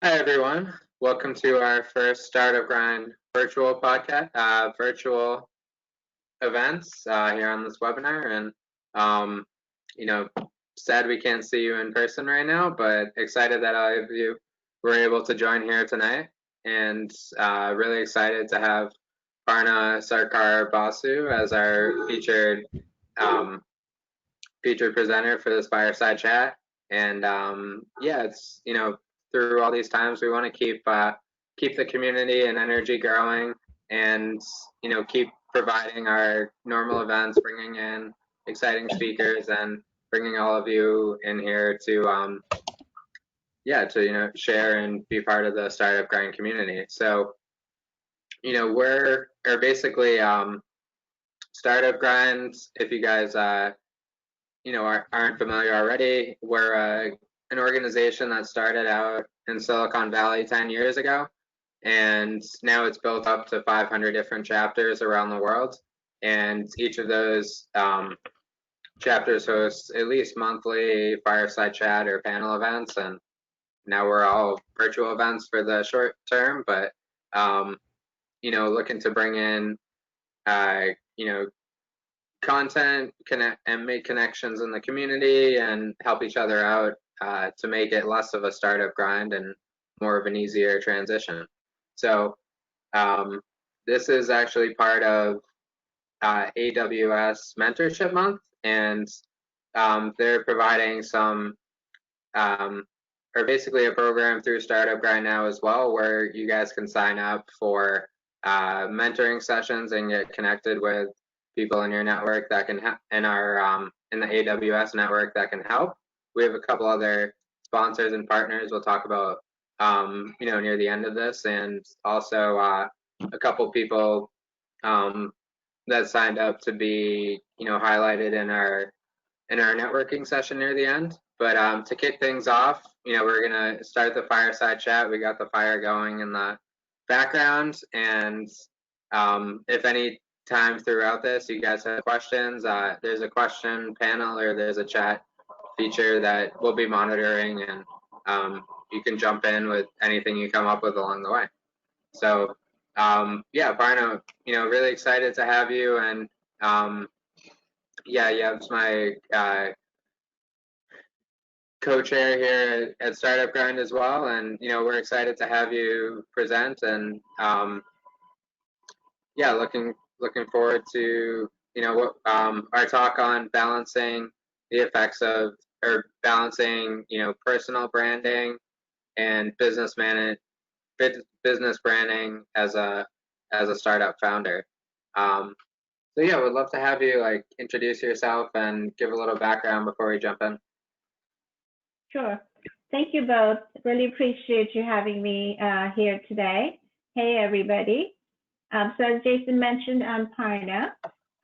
Hi, everyone. Welcome to our first Startup Grind virtual podcast, virtual events here on this webinar. And, um, you know, sad we can't see you in person right now, but excited that all of you were able to join here tonight. And really excited to have Parna Sarkar-Basu as our featured presenter for this fireside chat. And yeah, it's through all these times we want to keep the community and energy growing, and keep providing our normal events, bringing in exciting speakers, and bringing all of you in here to share and be part of the Startup Grind community. So we're basically Startup Grind. If you guys aren't familiar already, we're an organization that started out in Silicon Valley 10 years ago, and now it's built up to 500 different chapters around the world. And each of those chapters hosts at least monthly fireside chat or panel events, and now we're all virtual events for the short term, but looking to bring in content, connect and make connections in the community and help each other out to make it less of a startup grind and more of an easier transition. So this is actually part of AWS Mentorship Month, and they're providing some or basically a program through Startup Grind now as well, where you guys can sign up for mentoring sessions and get connected with people in your network that can in the AWS network that can help. We have a couple other sponsors and partners we'll talk about near the end of this, and also a couple people that signed up to be highlighted in our networking session near the end. But to kick things off, we're gonna start the fireside chat. We got the fire going in the background, and if any time throughout this you guys have questions, there's a question panel or there's a chat feature that we'll be monitoring, and you can jump in with anything you come up with along the way. So yeah, Parna, really excited to have you, and yeah, it's my co-chair here at Startup Grind as well, and we're excited to have you present, and yeah, looking forward to our talk on balancing the effects of balancing personal branding and business branding as a startup founder. So yeah, we'd love to have you introduce yourself and give a little background before we jump in. Sure. Thank you both. Really appreciate you having me here today. Hey, everybody. So as Jason mentioned, I'm Parna.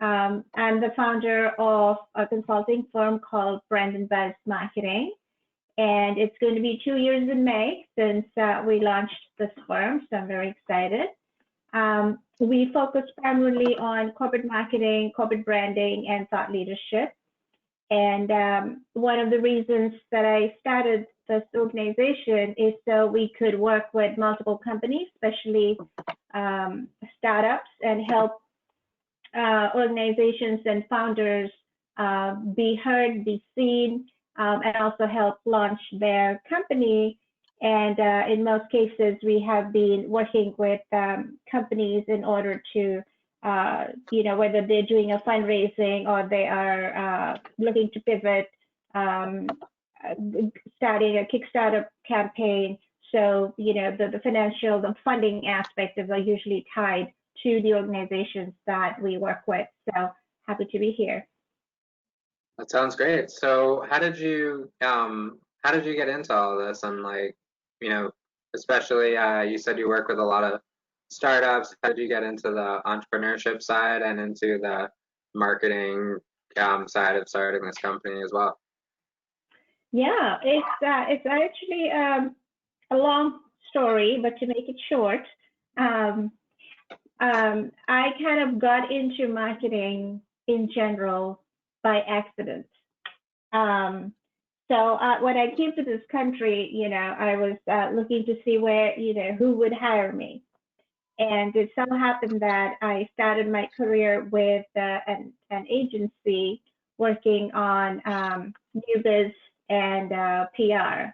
I'm the founder of a consulting firm called Brand Buzz Marketing. And it's going to be 2 years in May since we launched this firm, so I'm very excited. We focus primarily on corporate marketing, corporate branding, and thought leadership. And one of the reasons that I started this organization is so we could work with multiple companies, especially startups, and help organizations and founders be heard, be seen, and also help launch their company. And in most cases, we have been working with companies in order to whether they're doing a fundraising or they are looking to pivot, starting a Kickstarter campaign. So, the financial, the funding aspects are usually tied to the organizations that we work with. So happy to be here. That sounds great. So how did you get into all this? And especially you said you work with a lot of startups. How did you get into the entrepreneurship side and into the marketing side of starting this company as well? Yeah, it's actually a long story, but to make it short, I kind of got into marketing in general by accident. So when I came to this country, I was looking to see where, who would hire me. And it so happened that I started my career with an agency working on new biz and PR.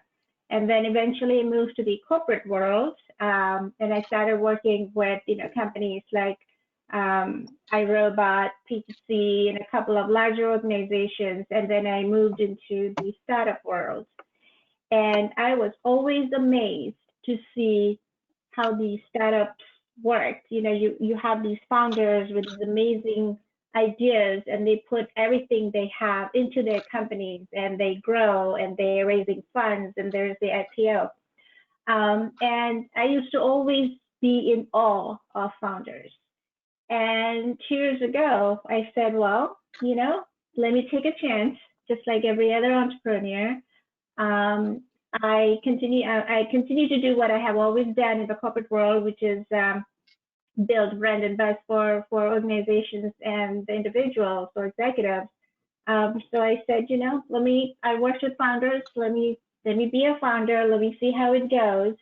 And then eventually moved to the corporate world. And I started working with, companies like iRobot, P2C, and a couple of larger organizations. And then I moved into the startup world. And I was always amazed to see how these startups worked. You have these founders with these amazing ideas, and they put everything they have into their companies, and they grow, and they're raising funds, and there's the IPO. And I used to always be in awe of founders. And 2 years ago, I said, well, let me take a chance, just like every other entrepreneur. I continue to do what I have always done in the corporate world, which is build brand and buzz for organizations and individuals or executives. So I said, I worked with founders. Let me be a founder. Let me see how it goes.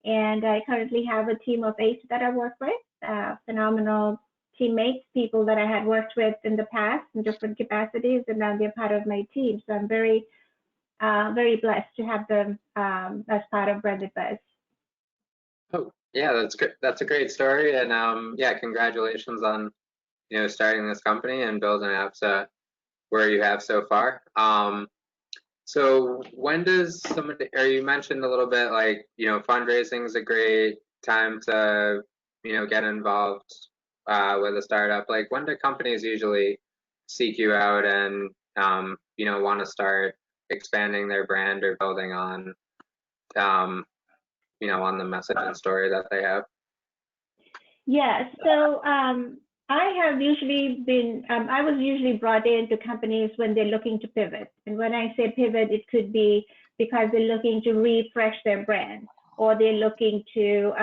And I currently have a team of 8 that I work with, phenomenal teammates, people that I had worked with in the past in different capacities, and now they're part of my team. So I'm very blessed to have them as part of Branded Buzz. Oh, yeah, that's great. That's a great story, and yeah, congratulations on starting this company and building it up to where you have so far. So when does somebody, or you mentioned a little bit like fundraising is a great time to get involved with a startup. Like when do companies usually seek you out and want to start expanding their brand or building on on the message and story that they have? Yeah, so I have usually been, I was usually brought into companies when they're looking to pivot. And when I say pivot, it could be because they're looking to refresh their brand, or they're looking to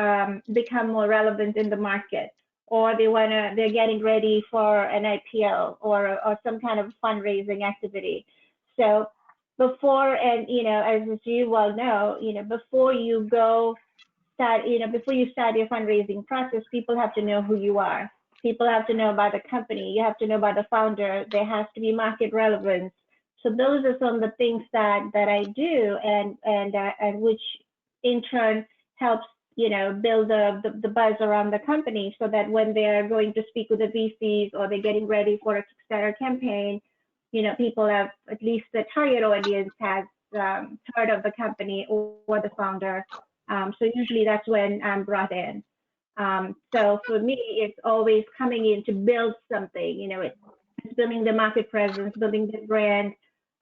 become more relevant in the market, or they're getting ready for an IPO or some kind of fundraising activity. So before, and as you well know, before you before you start your fundraising process, people have to know who you are. People have to know about the company. You have to know about the founder. There has to be market relevance. So those are some of the things that I do, and which in turn helps build the buzz around the company, so that when they're going to speak with the VCs or they're getting ready for a Kickstarter campaign, people have, at least the target audience has heard of the company or the founder. So usually that's when I'm brought in. So for me, it's always coming in to build something. It's building the market presence, building the brand.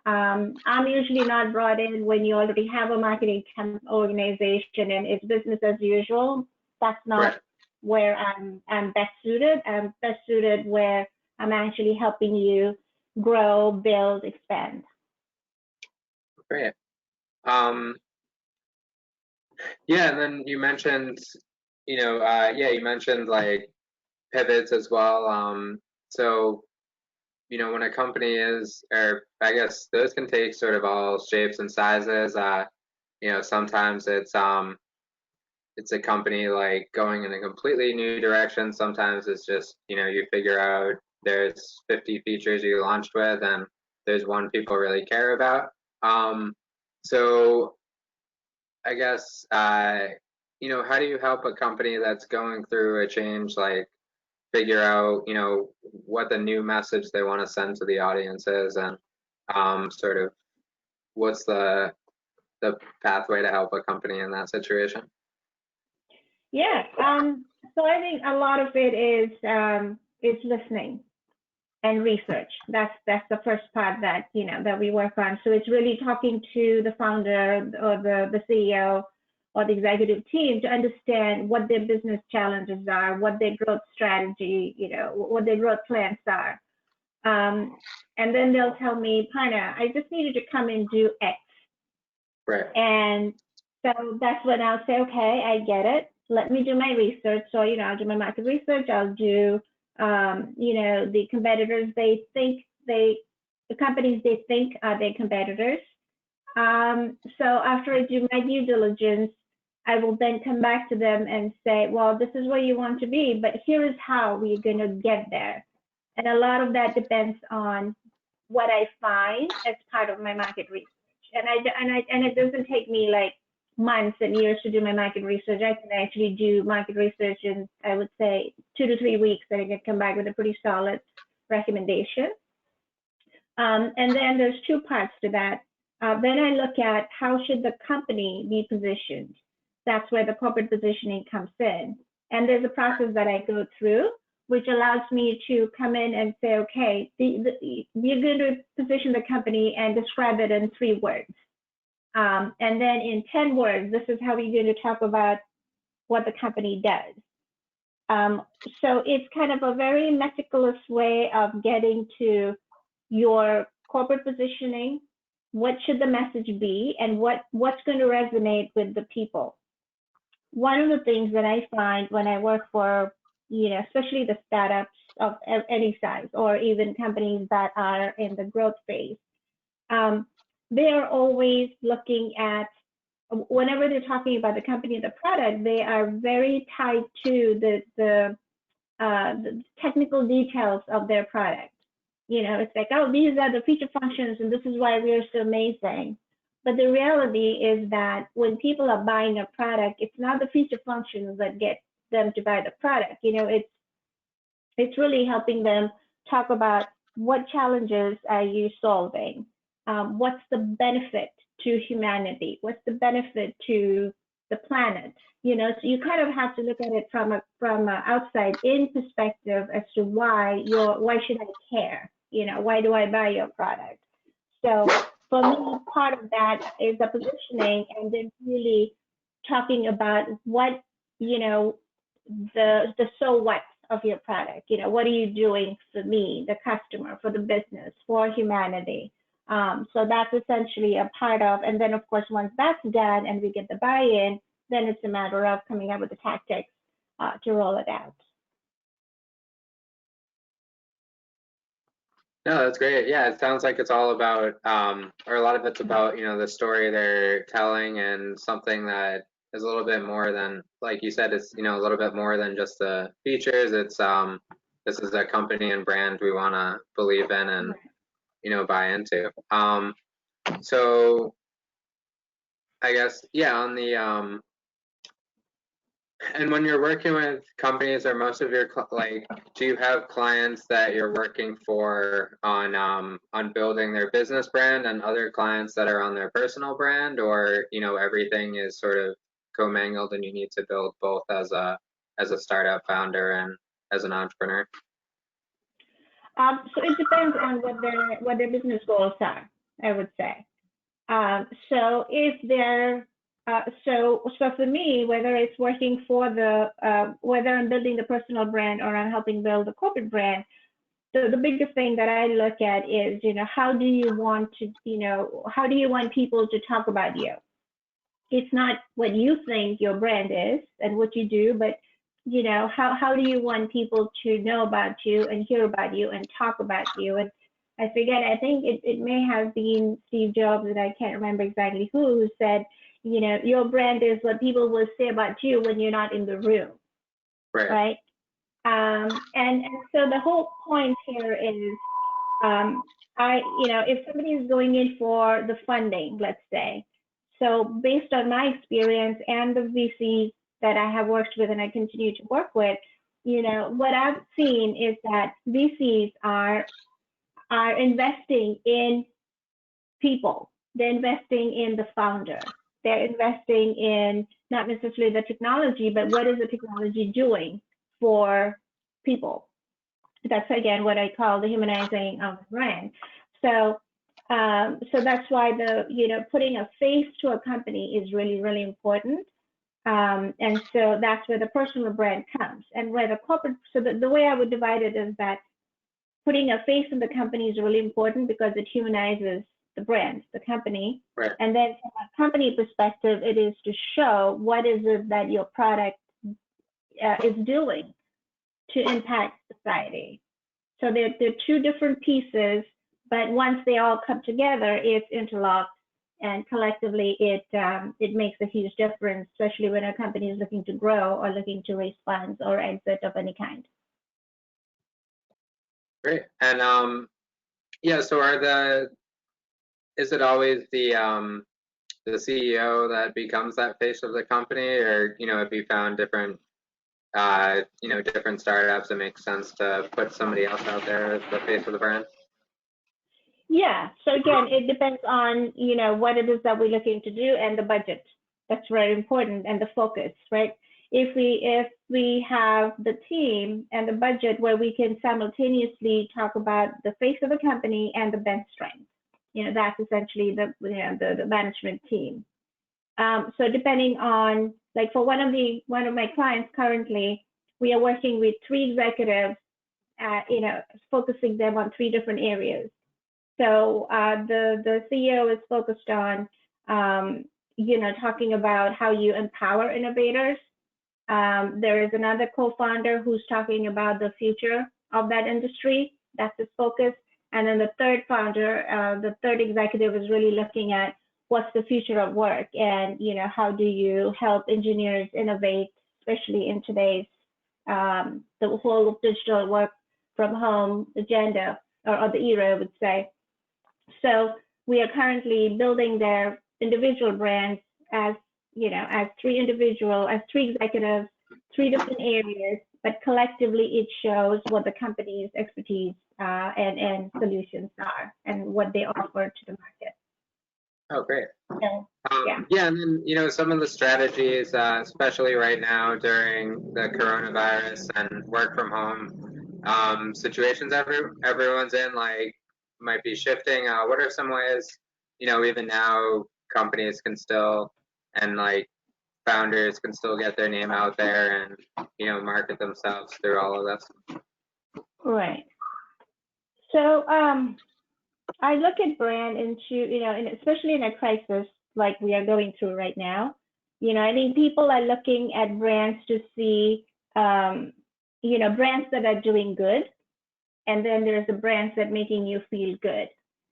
I'm usually not brought in when you already have a marketing organization and it's business as usual. That's not Right. where I'm best suited. I'm best suited where I'm actually helping you grow, build, expand. Great. Yeah, and then you mentioned, you mentioned like pivots as well. So, when a company is, or I guess those can take sort of all shapes and sizes. Sometimes it's a company like going in a completely new direction. Sometimes it's just, you figure out there's 50 features you launched with and there's one people really care about. So I guess, how do you help a company that's going through a change, like figure out, what the new message they want to send to the audience is, and sort of what's the pathway to help a company in that situation? Yeah. So I think a lot of it is listening and research. That's the first part that that we work on. So it's really talking to the founder or the CEO or the executive team to understand what their business challenges are, what their growth strategy, what their growth plans are. And then they'll tell me, Parna, I just needed to come and do X. Right. And so that's when I'll say, okay, I get it. Let me do my research. So, I'll do my market research. I'll do, the competitors the companies they think are their competitors. So after I do my due diligence, I will then come back to them and say, well, this is where you want to be, but here is how we're going to get there. And a lot of that depends on what I find as part of my market research. And it doesn't take me like months and years to do my market research. I can actually do market research in, I would say, 2 to 3 weeks, and I can come back with a pretty solid recommendation. And then there's two parts to that. Then I look at how should the company be positioned. That's where the corporate positioning comes in. And there's a process that I go through, which allows me to come in and say, okay, we're going to position the company and describe it in 3 words. And then in 10 words, this is how we're going to talk about what the company does. So it's kind of a very meticulous way of getting to your corporate positioning, what should the message be, and what's going to resonate with the people. One of the things that I find when I work for, especially the startups of any size, or even companies that are in the growth phase, they are always looking at, whenever they're talking about the company and the product, they are very tied to the technical details of their product. It's like, oh, these are the feature functions, and this is why we are so amazing. But the reality is that when people are buying a product, it's not the feature functions that get them to buy the product. It's really helping them talk about what challenges are you solving, what's the benefit to humanity, what's the benefit to the planet. So you kind of have to look at it from a outside in perspective as to why should I care? Why do I buy your product? So for me, part of that is the positioning, and then really talking about what, the so what of your product. What are you doing for me, the customer, for the business, for humanity? So that's essentially a part of, and then of course, once that's done and we get the buy-in, then it's a matter of coming up with the tactics to roll it out. No, that's great. Yeah, it sounds like it's all about, or a lot of it's about, the story they're telling, and something that is a little bit more than, like you said, it's, a little bit more than just the features. It's, this is a company and brand we want to believe in and, buy into. So I guess, yeah, on the, and when you're working with companies, are most of your do you have clients that you're working for on building their business brand, and other clients that are on their personal brand, or everything is sort of commingled and you need to build both as a startup founder and as an entrepreneur? So it depends on what their business goals are, I would say. So if they're so for me, whether it's working for whether I'm building the personal brand or I'm helping build the corporate brand, the biggest thing that I look at is, how do you want people to talk about you? It's not what you think your brand is and what you do, but how do you want people to know about you and hear about you and talk about you? And I think it may have been Steve Jobs, and I can't remember exactly who said, your brand is what people will say about you when you're not in the room, right? And so the whole point here is, if somebody is going in for the funding, let's say, so based on my experience and the VCs that I have worked with and I continue to work with, what I've seen is that VCs are investing in people. They're investing in the founder. They're investing in not necessarily the technology, but what is the technology doing for people? That's again what I call the humanizing of the brand. So that's why putting a face to a company is really, really important. And so that's where the personal brand comes, and where the corporate. So the way I would divide it is that putting a face in the company is really important because it humanizes the brand, the company. Right. And then from a company perspective, it is to show what is it that your product is doing to impact society. So they're two different pieces, but once they all come together, it's interlocked, and collectively it makes a huge difference, especially when a company is looking to grow or looking to raise funds or exit of any kind. Great. And yeah, so is it always the CEO that becomes that face of the company, or have you found different different startups, it makes sense to put somebody else out there as the face of the brand? Yeah. So again, it depends on what it is that we're looking to do and the budget. That's very important, and the focus, right? If we have the team and the budget where we can simultaneously talk about the face of the company and the bench strength, that's essentially the management team. So depending on, like, for one of my clients currently, we are working with 3 executives, focusing them on 3 different areas. So the CEO is focused on, talking about how you empower innovators. There is another co-founder who's talking about the future of that industry. That's his focus. And then the third founder, the third executive, is really looking at what's the future of work, and how do you help engineers innovate, especially in today's the whole digital work from home agenda, or the era, I would say. So we are currently building their individual brands as 3 executives, 3 different areas, but collectively it shows what the company's expertise and solutions are and what they offer to the market. Oh, great. So, yeah, and then some of the strategies, especially right now during the coronavirus and work from home situations everyone's in, like, might be shifting. What are some ways, even now, companies can still, and like founders can still get their name out there and market themselves through all of this? Right. So I look at brand into, especially in a crisis like we are going through right now. I think people are looking at brands to see, brands that are doing good, and then there's the brands that making you feel good.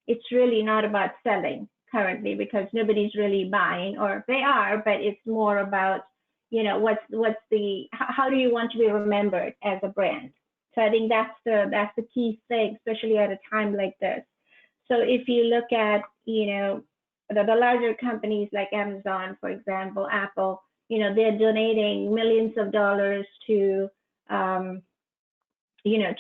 It's really not about selling currently, because nobody's really buying, or they are, but it's more about, how do you want to be remembered as a brand? So I think that's the key thing, especially at a time like this. So if you look at, the larger companies like Amazon, for example, Apple, they're donating millions of dollars to,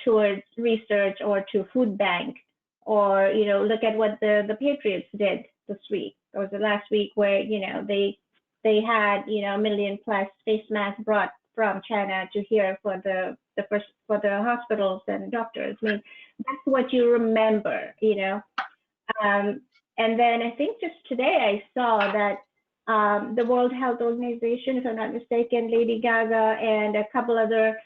towards research or to food bank, or, look at what the Patriots did this week, or the last week, where, they had, 1 million plus face masks brought from China to here for the hospitals and doctors. I mean, that's what you remember, and then I think just today I saw that the World Health Organization, if I'm not mistaken, Lady Gaga and a couple other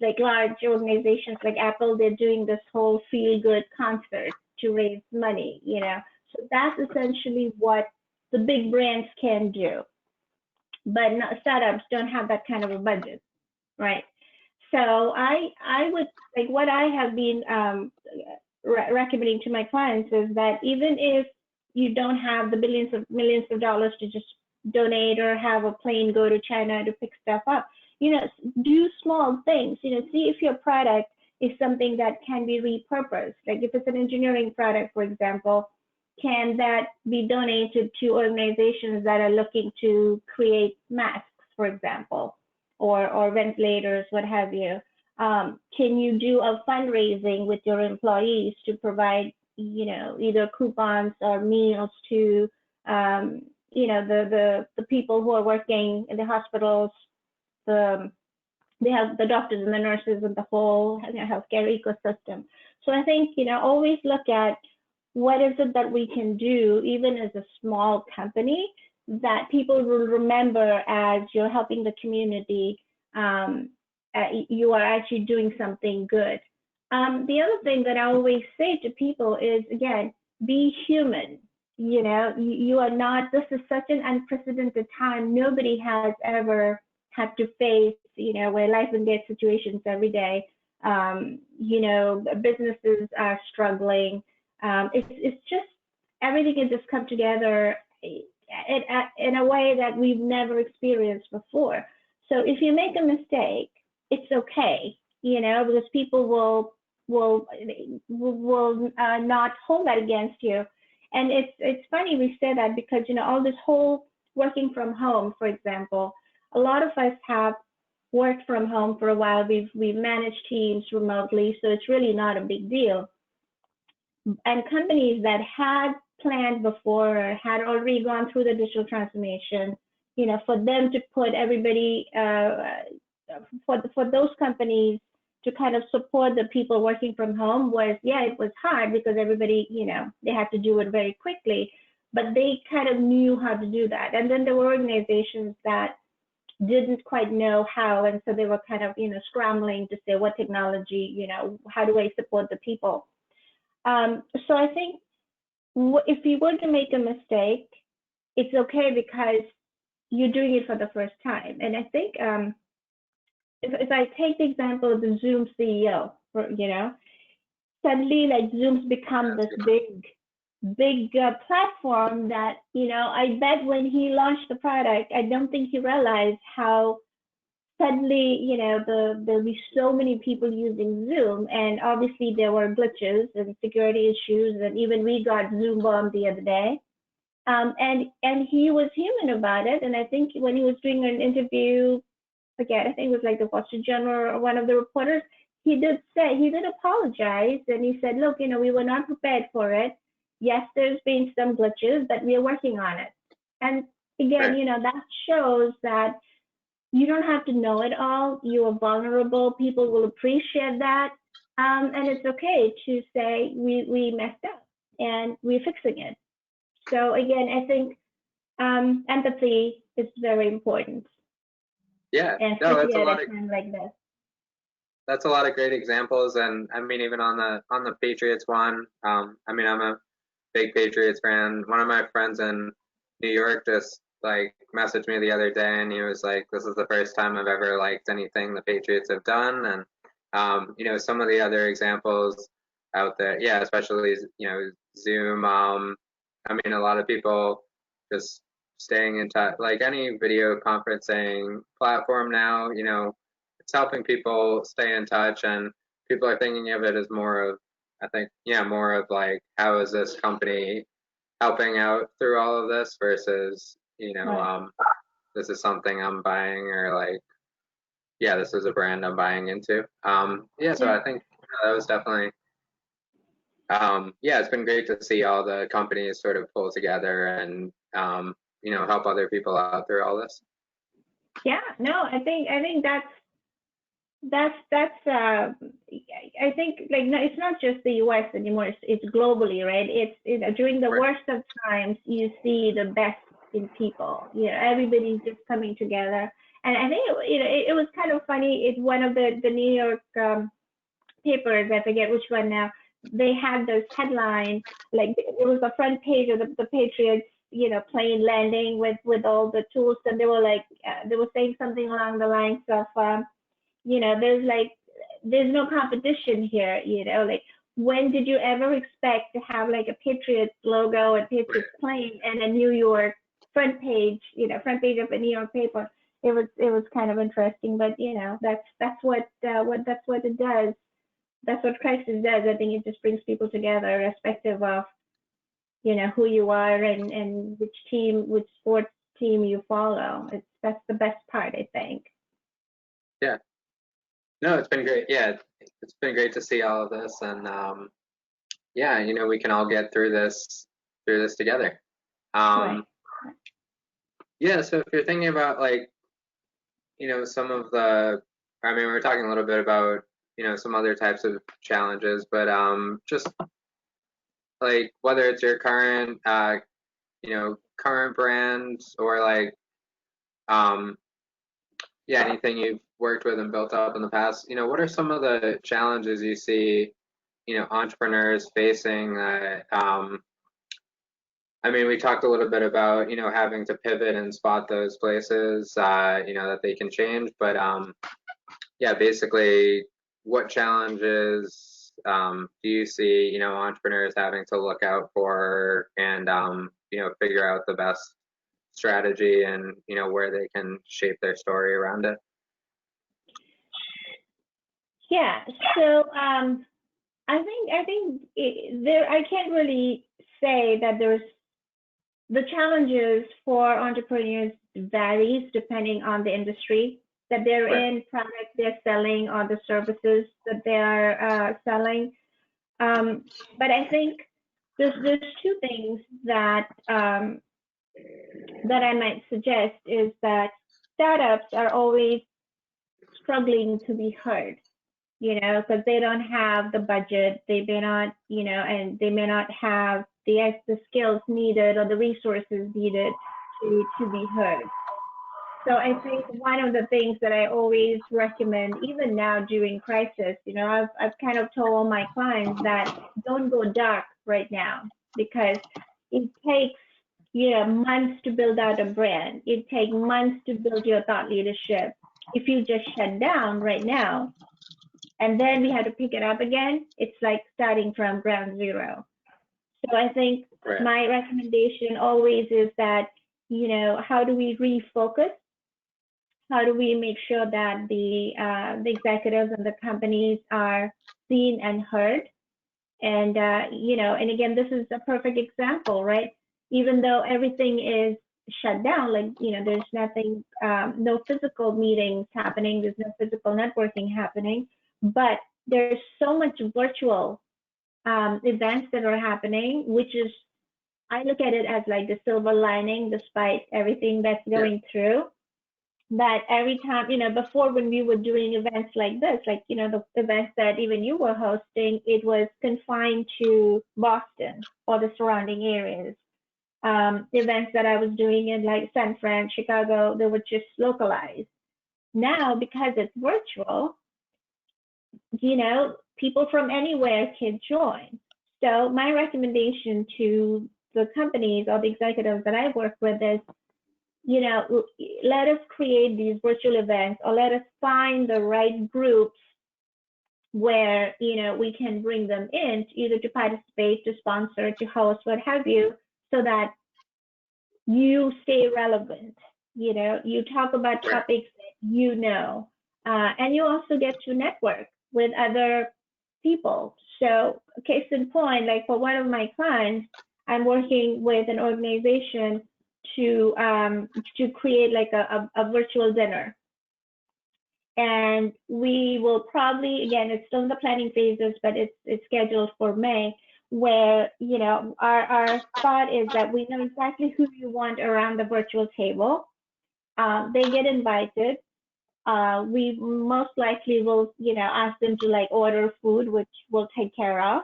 like large organizations like Apple, they're doing this whole feel good concert to raise money, So that's essentially what the big brands can do. But startups don't have that kind of a budget, right? So I would, like, what I have been recommending to my clients is that even if you don't have the millions of dollars to just donate or have a plane go to China to pick stuff up, do small things. See if your product is something that can be repurposed. Like if it's an engineering product, for example, can that be donated to organizations that are looking to create masks, for example, or ventilators, what have you? Can you do a fundraising with your employees to provide, either coupons or meals to, the people who are working in the hospitals, they have the doctors and the nurses and the whole healthcare ecosystem. So I think, always look at what is it that we can do, even as a small company, that people will remember as you're helping the community. You are actually doing something good. The other thing that I always say to people is, again, be human. You are not, this is such an unprecedented time. Nobody has ever had to face, where life and death situations every day. Businesses are struggling. It's just, everything has just come together in a way that we've never experienced before. So if you make a mistake, it's okay, because people will not hold that against you. And it's funny we say that because all this whole working from home, for example, a lot of us have worked from home for a while. We've managed teams remotely, so it's really not a big deal. And companies that had planned before or had already gone through the digital transformation, for them to put everybody, for those companies to kind of support the people working from home it was hard because everybody, they had to do it very quickly, but they kind of knew how to do that. And then there were organizations that didn't quite know how, and so they were kind of, scrambling to say what technology, how do I support the people? So I think if you were to make a mistake, it's okay because you're doing it for the first time. And I think if I take the example of the Zoom CEO, suddenly like Zoom's become this big platform that, I bet when he launched the product, I don't think he realized how suddenly, there'll be so many people using Zoom, and obviously there were glitches and security issues, and even we got Zoom bombed the other day. And he was human about it. And I think when he was doing an interview, again, I think it was like the Wall Street Journal or one of the reporters, he did apologize, and he said, look, we were not prepared for it. Yes, there's been some glitches, but we are working on it. And again, that shows that you don't have to know it all. You are vulnerable. People will appreciate that. And it's okay to say we messed up and we're fixing it. So again, I think empathy is very important. Yeah, and no, that's a lot of like this. That's a lot of great examples, and I mean, even on the Patriots one, I mean, I'm a big Patriots fan. One of my friends in New York just like messaged me the other day, and he was like, "This is the first time I've ever liked anything the Patriots have done," and some of the other examples out there, yeah, especially Zoom. I mean, a lot of people just staying in touch, like any video conferencing platform now, it's helping people stay in touch, and people are thinking of it as more of, I think, more of like, how is this company helping out through all of this versus, Right. this is something I'm buying, or like, this is a brand I'm buying into. So I think that was definitely, it's been great to see all the companies sort of pull together and, help other people out through all this. Yeah, no, I think that's I think like no, it's not just the US anymore, it's globally, right? It's during the worst of times you see the best in people. Everybody's just coming together. And I think it was kind of funny. It's one of the New York papers, I forget which one now. They had this headline, like it was the front page of the Patriots, plane landing with all the tools, and they were like they were saying something along the lines of there's no competition here, like when did you ever expect to have like a Patriots logo and Patriots plane and a New York front page of a New York paper? It was kind of interesting, but that's what it does. That's what crisis does. I think it just brings people together, irrespective of who you are and which sports team you follow. That's the best part, I think. Yeah. No, it's been great. Yeah, it's been great to see all of this, and we can all get through this together. Right. Yeah. So if you're thinking about like, some of the, I mean, we're talking a little bit about some other types of challenges, but just like whether it's your current current brand, or like anything you've worked with and built up in the past, what are some of the challenges you see entrepreneurs facing that I mean, we talked a little bit about having to pivot and spot those places that they can change, but basically what challenges do you see entrepreneurs having to look out for, and figure out the best strategy and where they can shape their story around it. Yeah. So I think I can't really say that there's the challenges for entrepreneurs varies depending on the industry that they're Right. in, product they're selling, or the services that they're selling. But I think there's two things that that I might suggest is that startups are always struggling to be heard, because they don't have the budget, they may not, and they may not have the skills needed or the resources needed to be heard. So I think one of the things that I always recommend, even now during crisis, I've kind of told all my clients that don't go dark right now because it takes months to build out a brand. It takes months to build your thought leadership. If you just shut down right now, and then we had to pick it up again, it's like starting from ground zero. So I think Right. my recommendation always is that, how do we refocus? How do we make sure that the executives and the companies are seen and heard? And, and again, this is a perfect example, right? Even though everything is shut down, like, there's nothing, no physical meetings happening, there's no physical networking happening, but there's so much virtual events that are happening, which is, I look at it as like the silver lining despite everything that's going through. That every time, before when we were doing events like this, like, the events that even you were hosting, it was confined to Boston or the surrounding areas. Events that I was doing in like San Fran, Chicago, they were just localized. Now, because it's virtual, people from anywhere can join. So my recommendation to the companies or the executives that I work with is, let us create these virtual events, or let us find the right groups where, we can bring them in either to participate, to sponsor, to host, what have you, so that you stay relevant. You talk about topics that and you also get to network with other people. So case in point, like for one of my clients, I'm working with an organization to create like a virtual dinner. And we will probably, again, it's still in the planning phases, but it's scheduled for May, where, our thought is that we know exactly who you want around the virtual table. They get invited. We most likely will, ask them to like order food, which we'll take care of.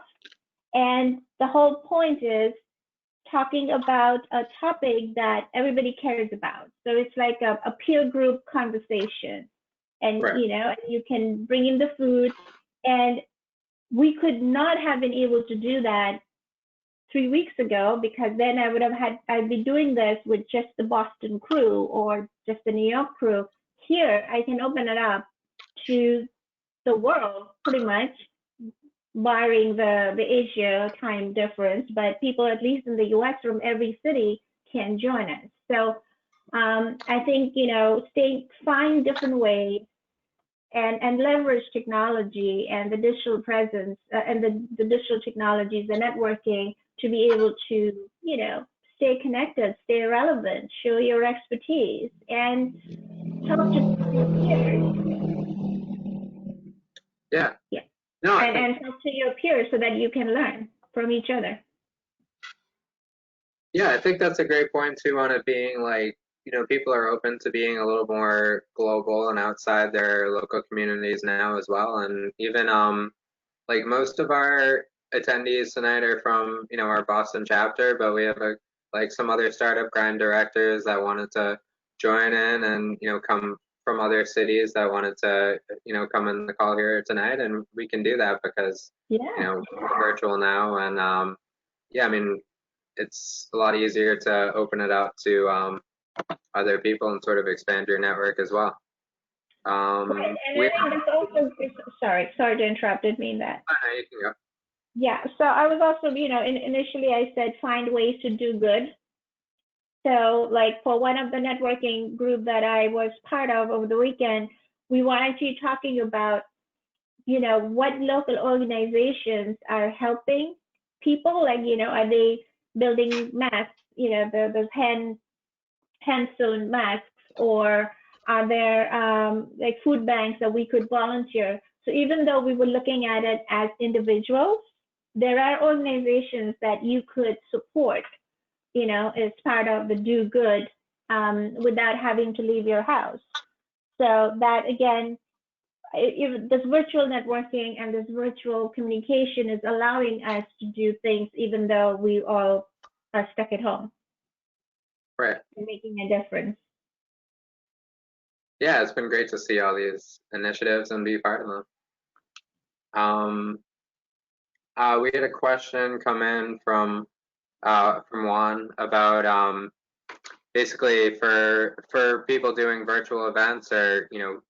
And the whole point is talking about a topic that everybody cares about. So it's like a peer group conversation. And, Right. you can bring in the food. And we could not have been able to do that 3 weeks ago, because then I'd be doing this with just the Boston crew or just the New York crew. Here, I can open it up to the world pretty much, barring the Asia time difference, but people, at least in the US, from every city can join us. So I think, find different ways and leverage technology and the digital presence and the digital technologies, the networking, to be able to, stay connected, stay relevant, show your expertise, and talk to your peers. Yeah. Yeah. No, And talk to your peers so that you can learn from each other. yeah, I think that's a great point too on it being like, people are open to being a little more global and outside their local communities now as well. And even like most of our attendees tonight are from, our Boston chapter, but we have like some other startup grind directors that wanted to join in and, come from other cities that wanted to, come in the call here tonight, and we can do that because, we're virtual now. And yeah, I mean, it's a lot easier to open it up to other people and sort of expand your network as well. Right. And I think that's also, sorry to interrupt, didn't mean that. No, you can go. Yeah, so I was also, initially I said find ways to do good. So like for one of the networking group that I was part of over the weekend, we were actually talking about, what local organizations are helping people, like, are they building masks, those hand sewn masks, or are there like food banks that we could volunteer? So even though we were looking at it as individuals, there are organizations that you could support, as part of the do good, without having to leave your house. So that again, this virtual networking and this virtual communication is allowing us to do things even though we all are stuck at home. Right. And making a difference. Yeah, it's been great to see all these initiatives and be part of them. We had a question come in from Juan about basically for people doing virtual events or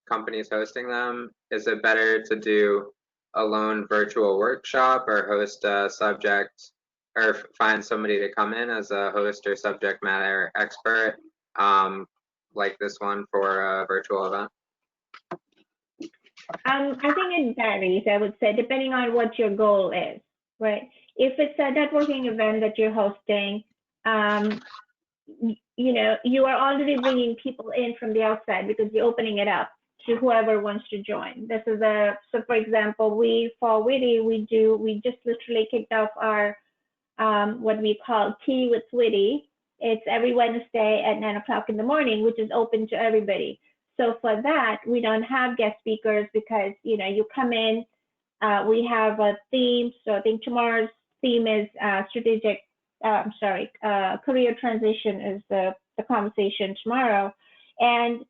companies hosting them, is it better to do a lone virtual workshop or host a subject or find somebody to come in as a host or subject matter expert, like this one for a virtual event? I think it varies, I would say, depending on what your goal is, right? If it's a networking event that you're hosting, you are already bringing people in from the outside because you're opening it up to whoever wants to join. So for example, for Witty, we just literally kicked off our, what we call Tea with Witty. It's every Wednesday at 9 o'clock in the morning, which is open to everybody. So for that, we don't have guest speakers because, you come in, we have a theme. So I think tomorrow's theme is career transition is the conversation tomorrow. And,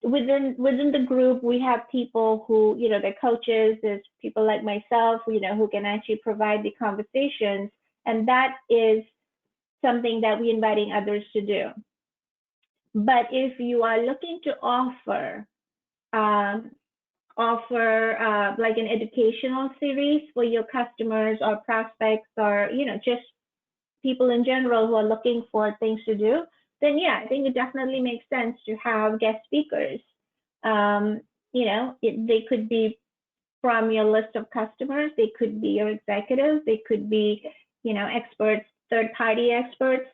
within the group, we have people who, they're coaches, there's people like myself, who can actually provide the conversations. And that is something that we're inviting others to do. But if you are looking to offer like an educational series for your customers or prospects, or just people in general who are looking for things to do, then yeah, I think it definitely makes sense to have guest speakers. They could be from your list of customers, they could be your executives, they could be experts, third-party experts.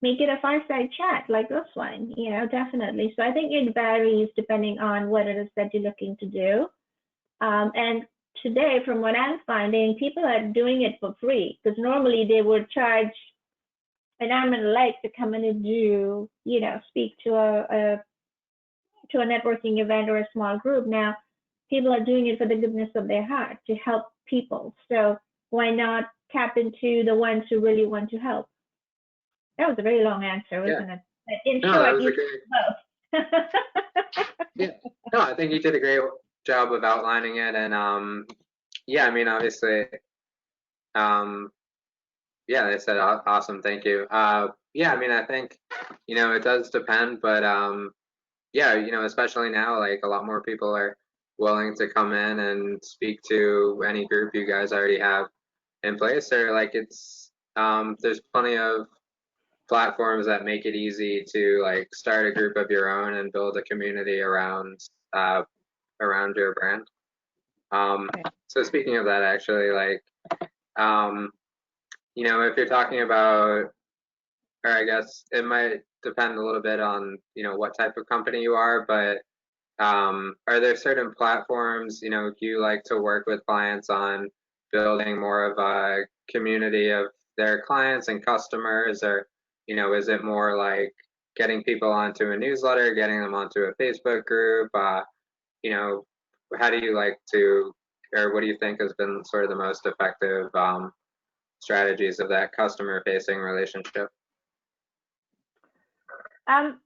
Make it a fireside chat like this one, definitely. So I think it varies depending on what it is that you're looking to do. And today, from what I'm finding, people are doing it for free, because normally they would charge an arm and a leg to come in and do, speak to a networking event or a small group. Now, people are doing it for the goodness of their heart to help people. So why not tap into the ones who really want to help? That was a very long answer, wasn't it? But in short, you both. Yeah. No, I think you did a great job of outlining it, and yeah, I mean, obviously, yeah, they said awesome, thank you. Yeah, I mean, I think it does depend, but yeah, especially now, like a lot more people are willing to come in and speak to any group you guys already have in place, or like there's plenty of platforms that make it easy to like start a group of your own and build a community around your brand. So speaking of that, actually, like if you're talking about, or I guess it might depend a little bit on what type of company you are, but are there certain platforms you like to work with clients on building more of a community of their clients and customers, or is it more like getting people onto a newsletter, getting them onto a Facebook group? How do you like to, or what do you think has been sort of the most effective strategies of that customer-facing relationship? Again,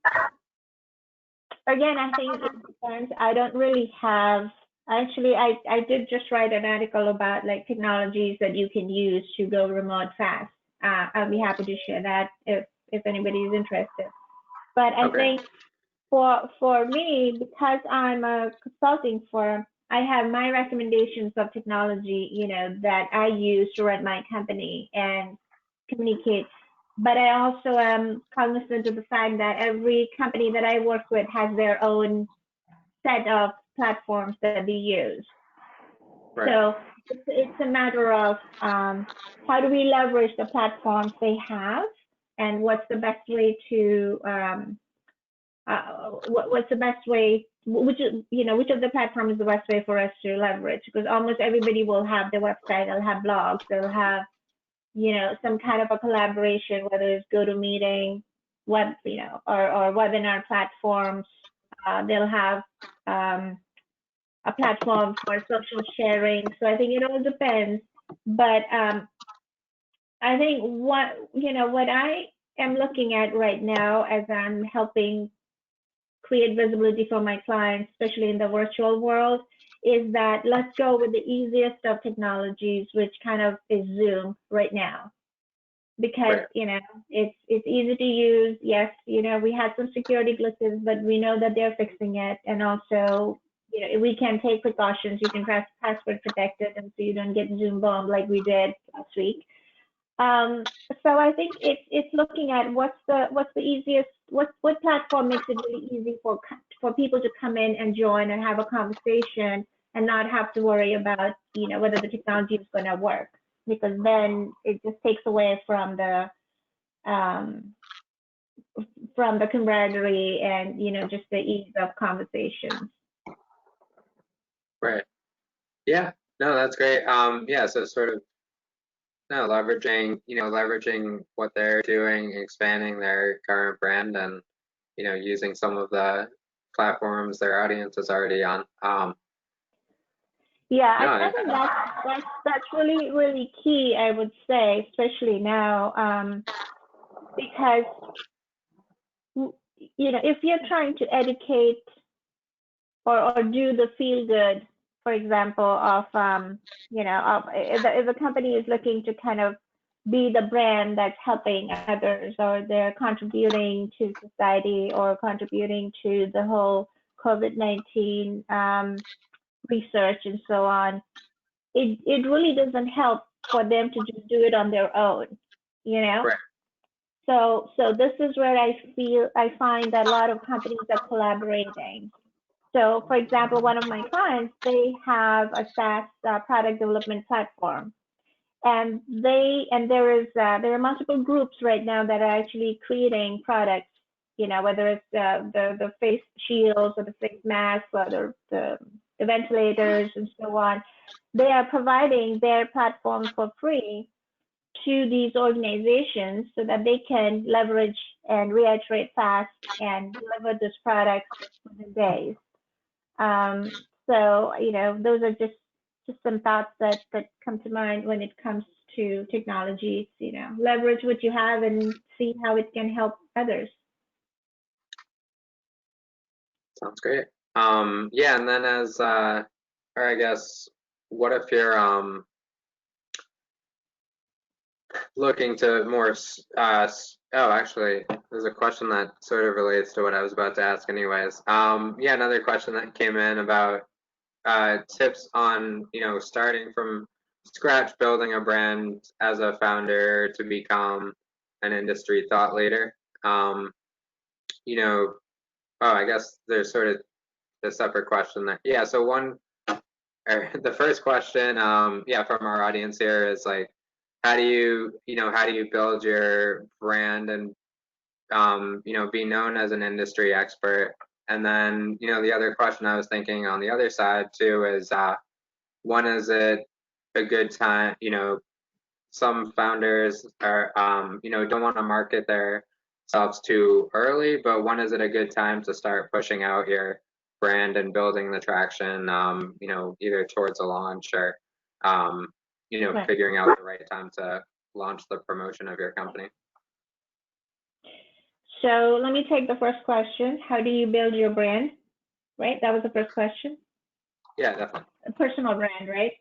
I think it depends. I don't really have. Actually, I did just write an article about like technologies that you can use to go remote fast. I'll be happy to share that if anybody is interested. But I think for me, because I'm a consulting firm, I have my recommendations of technology, that I use to run my company and communicate. but I also am cognizant of the fact that every company that I work with has their own set of platforms that they use. Right. So it's a matter of how do we leverage the platforms they have, and what's the best way to what's the best way, which of the platform is the best way for us to leverage, because almost everybody will have their website, they'll have blogs, they'll have some kind of a collaboration, whether it's GoToMeeting, web, or webinar platforms. They'll have a platform for social sharing. So I think it all depends. But I think what I am looking at right now as I'm helping create visibility for my clients, especially in the virtual world, is that let's go with the easiest of technologies, which kind of is Zoom right now. Because it's easy to use. Yes, we had some security glitches, but we know that they're fixing it. And also, we can take precautions. You can password protect it, and so you don't get Zoom bombed like we did last week. So I think it's looking at what's the easiest, what platform makes it really easy for people to come in and join and have a conversation and not have to worry about whether the technology is going to work, because then it just takes away from the camaraderie and just the ease of conversations. Right. Yeah. No, that's great. Yeah. So sort of leveraging what they're doing, expanding their current brand, and using some of the platforms their audience is already on. Yeah, I think that's really, really key, I would say, especially now, because if you're trying to educate or do the feel good, for example, of if a company is looking to kind of be the brand that's helping others, or they're contributing to society, or contributing to the whole COVID-19 research and so on, it really doesn't help for them to just do it on their own, Right. So this is where I find that a lot of companies are collaborating. So, for example, one of my clients, they have a SaaS product development platform, and there are multiple groups right now that are actually creating products. Whether it's the face shields or the face masks or the ventilators and so on. They are providing their platform for free to these organizations so that they can leverage and reiterate fast and deliver this product within days. So those are just some thoughts that come to mind when it comes to technologies. Leverage what you have and see how it can help others. Sounds great. Yeah, and then or I guess, what if you're looking to more actually, there's a question that sort of relates to what I was about to ask anyways. Yeah, another question that came in about tips on starting from scratch, building a brand as a founder to become an industry thought leader. I guess there's sort of a separate question there. Yeah, so the first question, from our audience here is like, how do you build your brand and be known as an industry expert? And then the other question I was thinking on the other side too is, when is it a good time? Some founders are don't want to market themselves too early, but when is it a good time to start pushing out your brand and building the traction, either towards a launch or right. Figuring out the right time to launch the promotion of your company? So let me take the first question. How do you build your brand? Right? That was the first question? Yeah, definitely. A personal brand, right?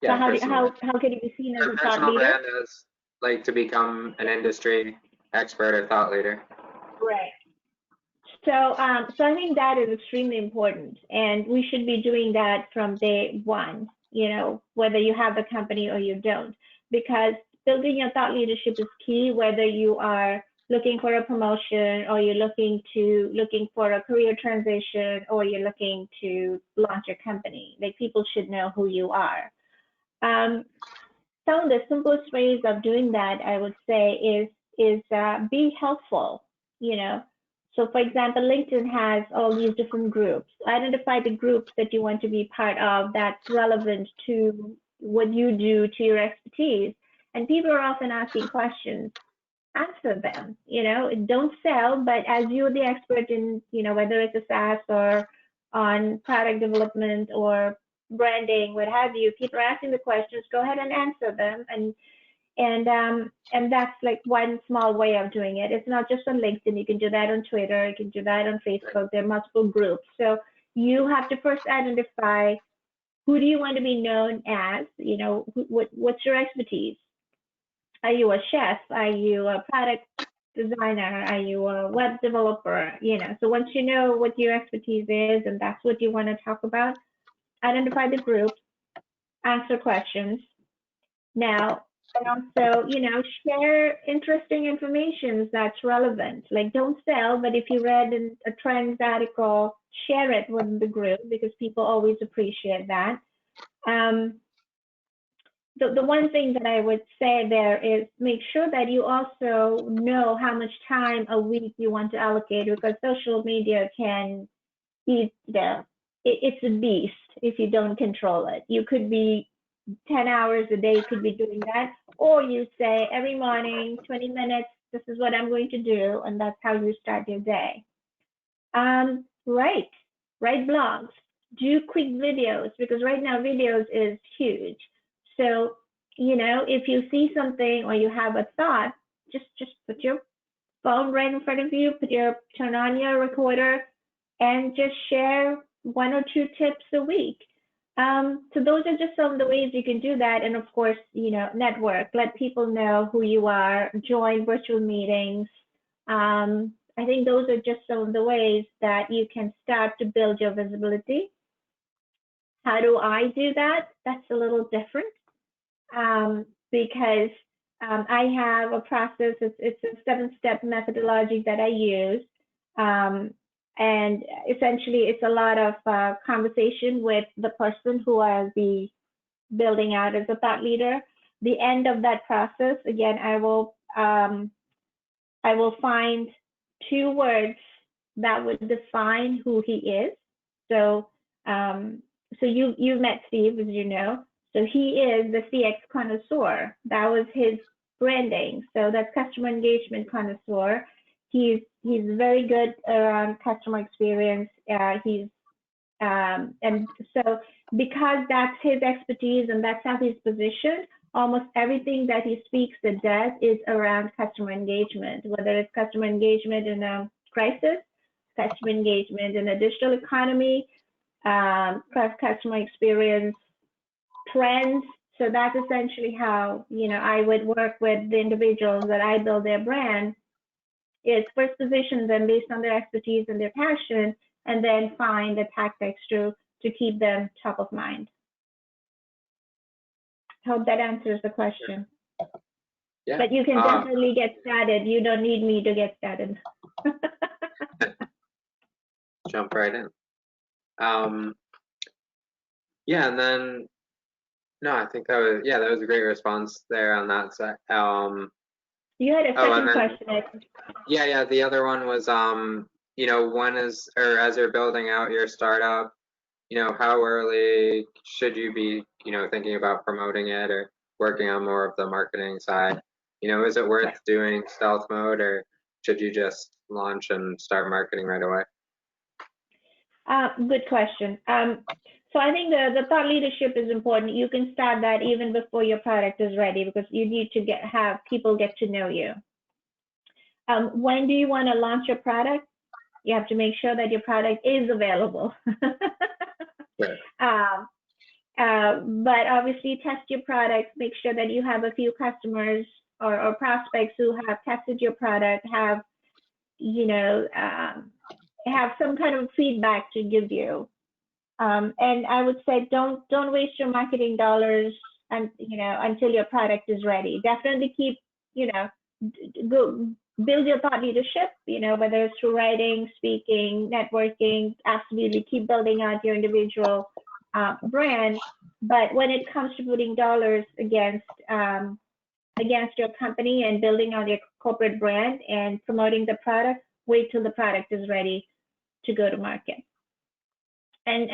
Yeah. So how can you be seen as a thought leader? Brand is like to become an industry expert or thought leader. Right. So I think that is extremely important, and we should be doing that from day one, whether you have the company or you don't, because building your thought leadership is key, whether you are looking for a promotion or you're looking for a career transition or you're looking to launch a company. Like, people should know who you are. Some of the simplest ways of doing that, I would say, is be helpful. So for example, LinkedIn has all these different groups. Identify the groups that you want to be part of that's relevant to what you do, to your expertise. And people are often asking questions. Answer them. Don't sell, but as you're the expert in, whether it's a SaaS or on product development or branding, what have you, people are asking the questions, go ahead and answer them. And that's like one small way of doing it. It's not just on LinkedIn. You can do that on Twitter. You can do that on Facebook. There are multiple groups. So you have to first identify, who do you want to be known as? What's your expertise? Are you a chef? Are you a product designer? Are you a web developer? So once you know what your expertise is and that's what you want to talk about, identify the groups, answer questions. Now, and also, share interesting information that's relevant. Like, don't sell, but if you read a trends article, share it with the group, because people always appreciate that. The one thing that I would say there is, make sure that you also know how much time a week you want to allocate, because social media can eat it's a beast if you don't control it. You could be 10 hours a day, you could be doing that, or you say every morning, 20 minutes, this is what I'm going to do, and that's how you start your day. Write blogs, do quick videos, because right now videos is huge. So, if you see something or you have a thought, just put your phone right in front of you, turn on your recorder, and just share 1 or 2 tips a week. So those are just some of the ways you can do that. And of course, network, let people know who you are, join virtual meetings. I think those are just some of the ways that you can start to build your visibility. How do I do that? That's a little different, because I have a process. It's a 7-step methodology that I use. And essentially, it's a lot of conversation with the person who I'll be building out as a thought leader. The end of that process, again, I will find 2 words that would define who he is. So, you've met Steve, as you know. So he is the CX connoisseur. That was his branding. So that's customer engagement connoisseur. He's very good around customer experience. And so because that's his expertise and that's how he's positioned, almost everything that he speaks and does is around customer engagement, whether it's customer engagement in a crisis, customer engagement in a digital economy, customer experience, trends. So that's essentially how, I would work with the individuals that I build their brand, is first position them based on their expertise and their passion, and then find the tactics to keep them top of mind. Hope that answers the question. Yeah. But you can definitely get started. You don't need me to get started. Jump right in. Yeah, and then, no, I think that was a great response there on that side. You had a second question. Yeah. The other one was, as you're building out your startup, how early should you be, thinking about promoting it or working on more of the marketing side? Is it worth doing stealth mode, or should you just launch and start marketing right away? Good question. So I think the thought leadership is important. You can start that even before your product is ready, because you need to have people get to know you. When do you want to launch your product? You have to make sure that your product is available. Right. But obviously, test your product. Make sure that you have a few customers or prospects who have tested your product, have some kind of feedback to give you. And I would say don't waste your marketing dollars and until your product is ready. Definitely keep, go build your thought leadership, whether it's through writing, speaking, networking. Absolutely keep building out your individual brand. But when it comes to putting dollars against your company and building out your corporate brand and promoting the product, wait till the product is ready to go to market. And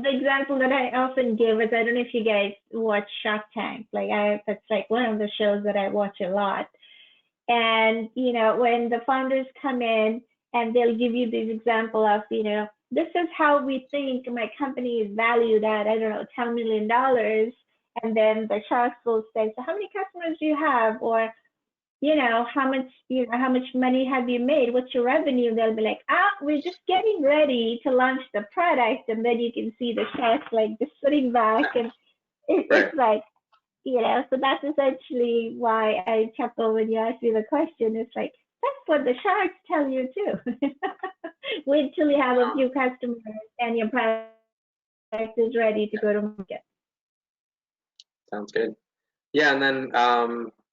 the example that I often give is, I don't know if you guys watch Shark Tank. That's like one of the shows that I watch a lot. And when the founders come in and they'll give you this example of, this is how we think my company is valued at, I don't know, $10 million. And then the sharks will say, so how many customers do you have? Or, how much money have you made? What's your revenue? They'll be like, we're just getting ready to launch the product. And then you can see the sharks just sitting back, and it's like, so that's essentially why I chuckle when you ask me the question. It's like, that's what the sharks tell you too. Wait till you have a few customers and your product is ready to go to market. Sounds good. Yeah, and then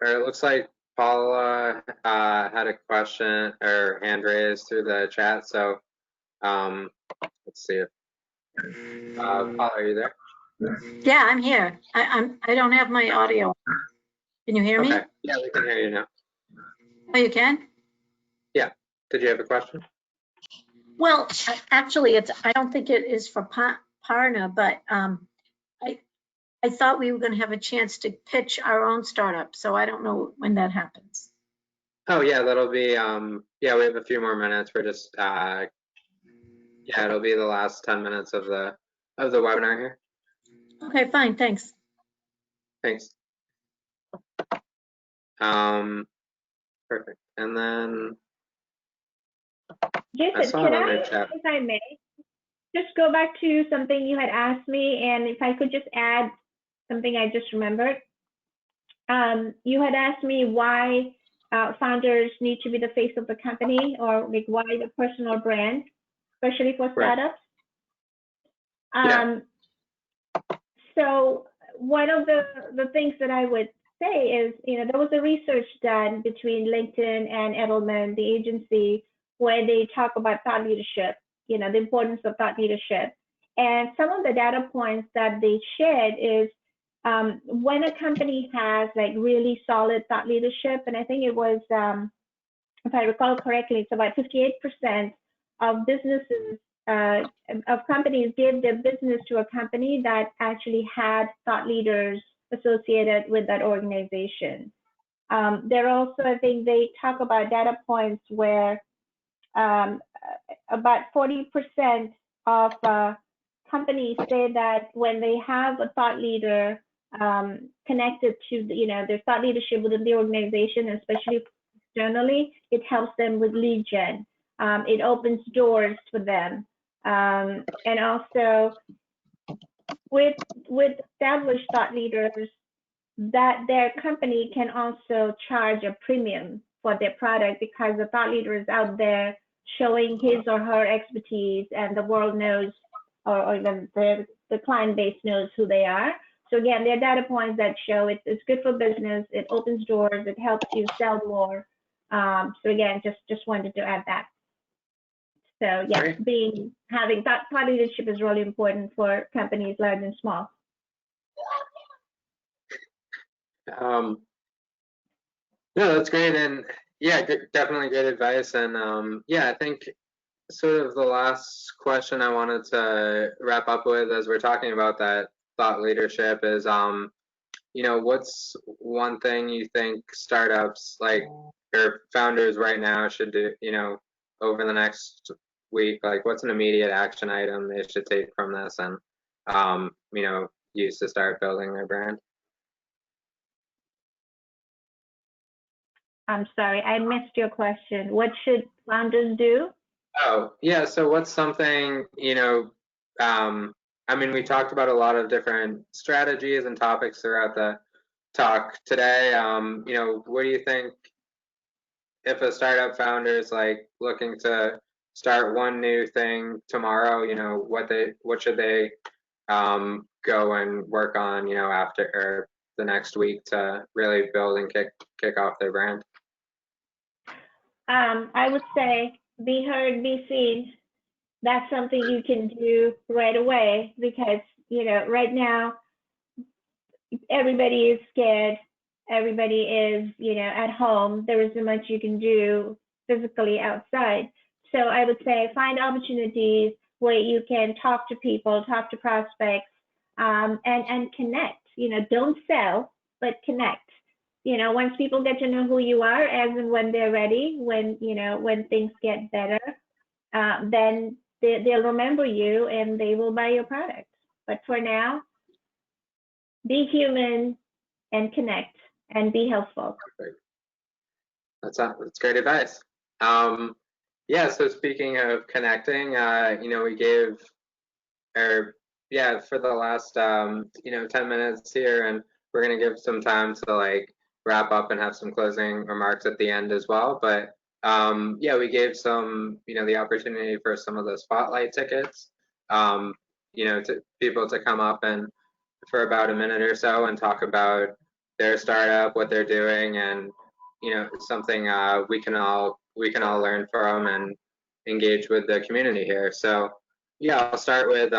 it looks like Paula had a question or hand raised through the chat. So let's see if Paula, are you there? Yeah, I'm here. I don't have my audio. Can you hear me? Okay. Yeah, we can hear you now. Oh, you can? Yeah. Did you have a question? Well, actually, I don't think it is for Parna, but I thought we were going to have a chance to pitch our own startup, so I don't know when that happens. Oh yeah, that'll be yeah, we have a few more minutes. We're just yeah, it'll be the last 10 minutes of the webinar here. Okay, fine, thanks. Thanks. Perfect. And then Jason, can I, if I may, just go back to something you had asked me, and if I could just add something I just remembered. You had asked me why founders need to be the face of the company, or why the personal brand, especially for startups. So one of the things that I would say is, there was a research done between LinkedIn and Edelman, the agency, where they talk about thought leadership, the importance of thought leadership. And some of the data points that they shared is when a company has really solid thought leadership, and I think it was, if I recall correctly, it's about 58% of businesses, of companies give their business to a company that actually had thought leaders associated with that organization. There also, I think they talk about data points where about 40% of companies say that when they have a thought leader connected to their thought leadership within the organization, especially externally, it helps them with lead gen. It opens doors for them. And also with established thought leaders, that their company can also charge a premium for their product, because the thought leader is out there showing his or her expertise, and the world knows, or even the client base knows who they are. So again, there are data points that show it's good for business, it opens doors, it helps you sell more. So again, just wanted to add that. So yeah, having thought leadership is really important for companies large and small. No, that's great, and yeah, definitely great advice. And yeah, I think sort of the last question I wanted to wrap up with, as we're talking about that thought leadership, is what's one thing you think startups or founders right now should do, over the next week? What's an immediate action item they should take from this and use to start building their brand? I'm sorry, I missed your question. What should founders do? Oh, yeah. So what's something, I mean, we talked about a lot of different strategies and topics throughout the talk today. What do you think, if a startup founder is looking to start one new thing tomorrow, what should they go and work on, after or the next week to really build and kick off their brand? I would say be heard, be seen. That's something you can do right away because, right now everybody is scared. Everybody is, at home. There isn't much you can do physically outside. So I would say find opportunities where you can talk to people, talk to prospects, and connect. Don't sell, but connect. Once people get to know who you are, as and when they're ready, when things get better, then they'll remember you and they will buy your product. But for now, be human and connect and be helpful. That's great advice. Yeah, so speaking of connecting, we gave, for the last, 10 minutes here, and we're going to give some time to wrap up and have some closing remarks at the end as well. But we gave some, the opportunity for some of the spotlight tickets, to people to come up and for about a minute or so and talk about their startup, what they're doing, and something we can all learn from and engage with the community here. So I'll start with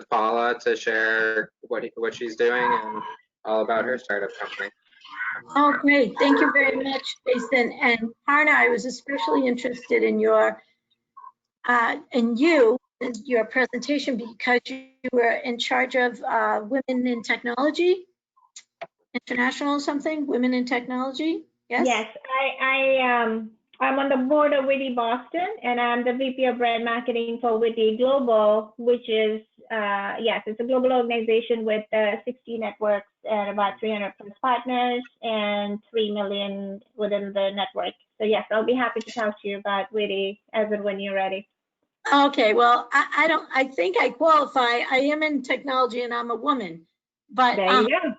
Paula to share what she's doing and all about her startup company. Oh, great. Thank you very much, Jason. And Parna, I was especially interested in your presentation because you were in charge of Women in Technology International, something, Women in Technology. Yes. Yes, I'm on the board of Witty Boston, and I'm the VP of Brand Marketing for Witty Global, which is it's a global organization with 60 networks and about 300 plus partners and 3 million within the network. So yes, I'll be happy to talk to you about Witty as and when you're ready. Okay, well, I think I qualify. I am in technology and I'm a woman, but there you go.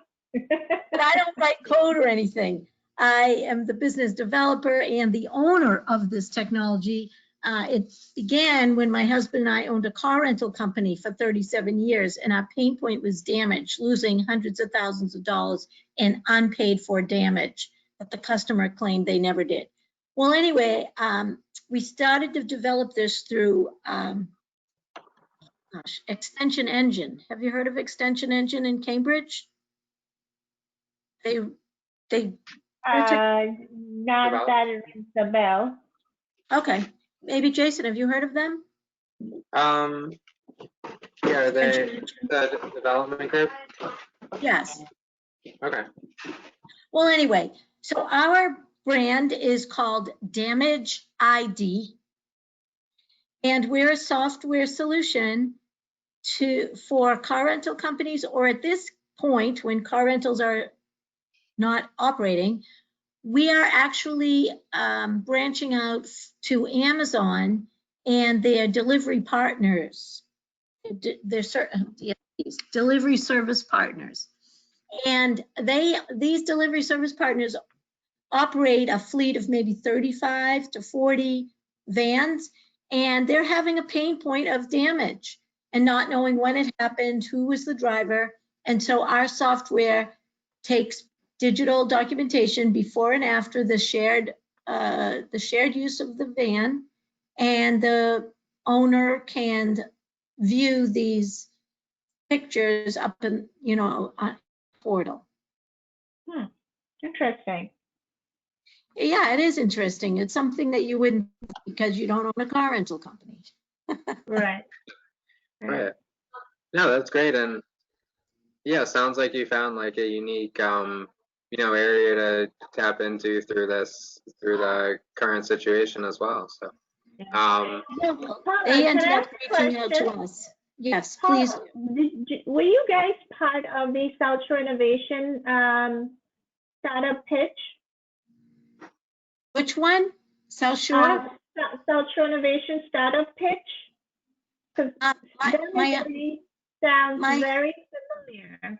but I don't write code or anything. I am the business developer and the owner of this technology. It began when my husband and I owned a car rental company for 37 years, and our pain point was damage, losing hundreds of thousands of dollars in unpaid for damage that the customer claimed they never did. Well, anyway, we started to develop this through Extension Engine. Have you heard of Extension Engine in Cambridge? They not that it rings a bell. Okay, maybe Jason, have you heard of them? Yeah, the development group. Yes. Okay. Well, anyway, so our brand is called Damage ID, and we're a software solution for car rental companies, or at this point when car rentals are not operating, we are actually branching out to Amazon and their delivery partners. They're certain delivery service partners, and these delivery service partners operate a fleet of maybe 35 to 40 vans, and they're having a pain point of damage and not knowing when it happened, who was the driver, and so our software takes digital documentation before and after the shared use of the van, and the owner can view these pictures up in on portal. Interesting. Yeah, it is interesting. It's something that you wouldn't because you don't own a car rental company. Right. Right. No, that's great, and sounds like you found a unique area to tap into through the current situation as well. So they ended up reaching out to us. Yes, please. Were you guys part of the South Shore Innovation startup pitch? Which one? South Shore? South Shore Innovation startup pitch? Because sounds very familiar.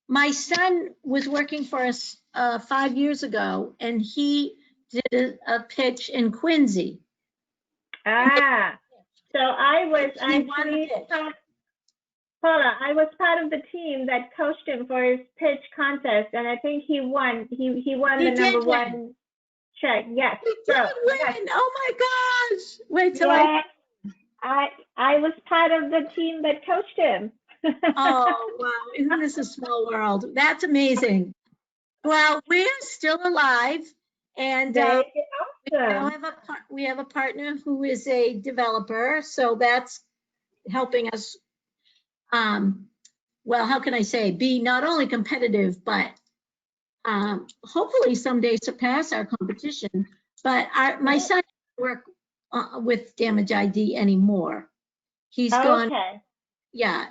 My son was working for us 5 years ago, and he did a pitch in Quincy. So I was actually Paula, I was part of the team that coached him for his pitch contest, and I think he won. He won He the number did win. one check. Yes. He So, did win. yes, Oh my gosh. Wait till yes, I was part of the team that coached him. Oh, wow. Isn't this a small world? That's amazing. Well, we're still alive, and Very we now awesome. we have a partner who is a developer, so that's helping us, well, how can I say, be not only competitive, but hopefully someday surpass our competition. But my son doesn't work with Damage ID anymore. He's gone, Okay. yeah,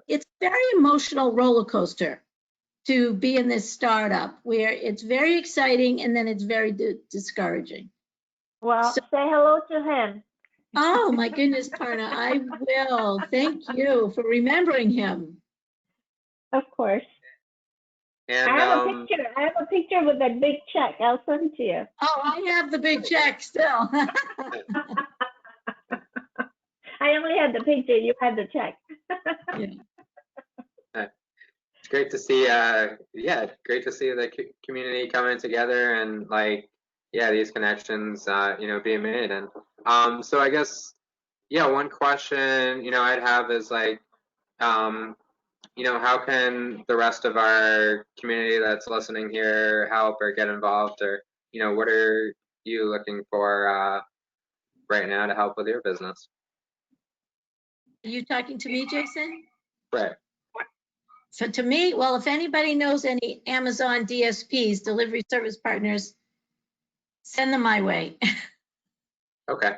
it's a very emotional roller coaster to be in this startup where it's very exciting and then it's very discouraging. Well, So, say hello to him. oh my goodness, Parna, I will. Thank you for remembering him. Of course. And I have a picture. I have a picture with that big check. I'll send it to you. Oh, I have the big check still. I only had the picture. You had the check. Yeah. it's great to see, yeah, great to see the community coming together and like, yeah, these connections, you know, being made. And so I guess, yeah, one question, you know, I'd have is like, you know, how can the rest of our community that's listening here help or get involved, or, you know, what are you looking for right now to help with your business? Are you talking to me, Jason? Right. So to me, well, if anybody knows any Amazon DSPs, delivery service partners, send them my way. Okay.